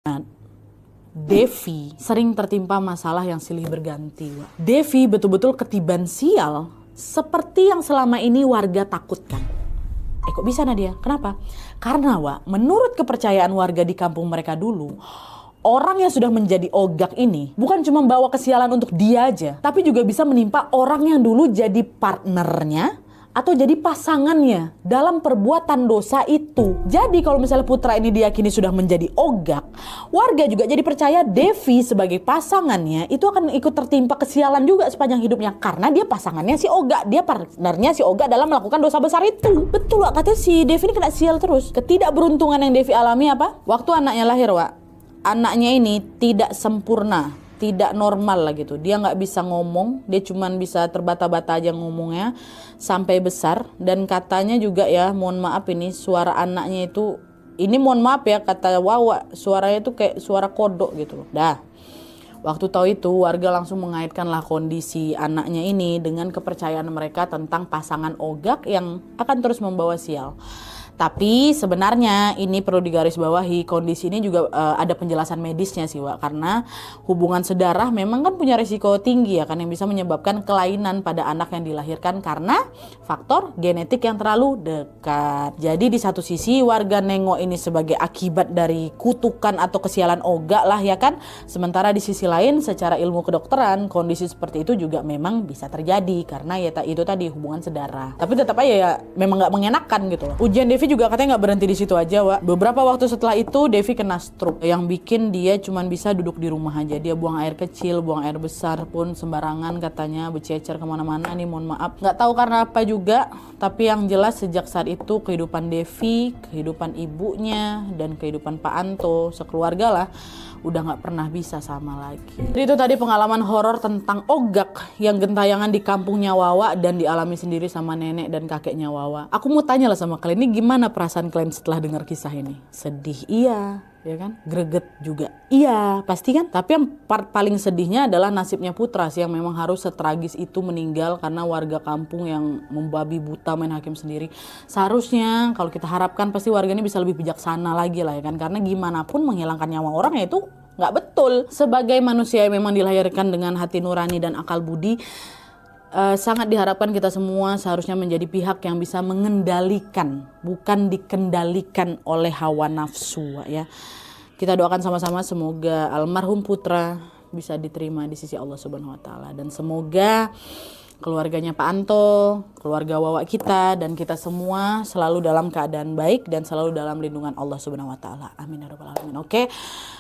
Nah, Devi sering tertimpa masalah yang silih berganti. Devi betul-betul ketiban sial seperti yang selama ini warga takutkan. Kok bisa Nadia? Kenapa? Karena menurut kepercayaan warga di kampung mereka dulu, orang yang sudah menjadi ogak ini bukan cuma bawa kesialan untuk dia aja, tapi juga bisa menimpa orang yang dulu jadi partnernya atau jadi pasangannya dalam perbuatan dosa itu. Jadi kalau misalnya Putra ini diyakini sudah menjadi ogak, warga juga jadi percaya Devi sebagai pasangannya itu akan ikut tertimpa kesialan juga sepanjang hidupnya. Karena dia pasangannya si ogak, dia partnernya si ogak dalam melakukan dosa besar itu. Betul katanya si Devi ini kena sial terus. Ketidakberuntungan yang Devi alami apa? Waktu anaknya lahir anaknya ini tidak sempurna, tidak normal lah gitu. Dia nggak bisa ngomong, dia cuman bisa terbata-bata aja ngomongnya sampai besar. Dan katanya juga ya, mohon maaf ini suara anaknya itu, ini mohon maaf ya kata Wawa, suaranya itu kayak suara kodok gitu. Dah, waktu tahu itu warga langsung mengaitkanlah kondisi anaknya ini dengan kepercayaan mereka tentang pasangan ogak yang akan terus membawa sial. Tapi sebenarnya ini perlu digarisbawahi, kondisi ini juga ada penjelasan medisnya sih karena hubungan sedarah memang kan punya risiko tinggi ya kan, yang bisa menyebabkan kelainan pada anak yang dilahirkan karena faktor genetik yang terlalu dekat. Jadi di satu sisi warga nengok ini sebagai akibat dari kutukan atau kesialan ogak lah ya kan, sementara di sisi lain secara ilmu kedokteran kondisi seperti itu juga memang bisa terjadi karena ya itu tadi hubungan sedarah. Tapi tetap aja ya memang nggak mengenakan gitu loh. Ujian Devi juga katanya nggak berhenti di situ aja, Beberapa waktu setelah itu Devi kena stroke yang bikin dia cuman bisa duduk di rumah aja. Dia buang air kecil, buang air besar pun sembarangan katanya, bercecer kemana-mana nih, mohon maaf. Nggak tahu karena apa juga, tapi yang jelas sejak saat itu kehidupan Devi, kehidupan ibunya, dan kehidupan Pak Anto, sekeluarga lah, udah nggak pernah bisa sama lagi. Jadi itu tadi pengalaman horor tentang ogak yang gentayangan di kampungnya Wawa dan dialami sendiri sama nenek dan kakeknya Wawa. Aku mau tanya lah sama kalian, ini gimana perasaan kalian setelah dengar kisah ini? Sedih iya, ya kan? Greget juga iya, pasti kan? Tapi yang part paling sedihnya adalah nasibnya Putra sih, yang memang harus setragis itu meninggal karena warga kampung yang membabi buta main hakim sendiri. Seharusnya kalau kita harapkan pasti warga ini bisa lebih bijaksana lagi lah ya kan, karena gimana pun menghilangkan nyawa orang ya itu nggak betul. Sebagai manusia yang memang dilahirkan dengan hati nurani dan akal budi, sangat diharapkan kita semua seharusnya menjadi pihak yang bisa mengendalikan, bukan dikendalikan oleh hawa nafsu ya. Kita doakan sama-sama semoga almarhum Putra bisa diterima di sisi Allah Subhanahu wa taala, dan semoga keluarganya Pak Anto, keluarga Wawa kita, dan kita semua selalu dalam keadaan baik dan selalu dalam lindungan Allah Subhanahu wa taala. Amin ya rabbal alamin. Oke.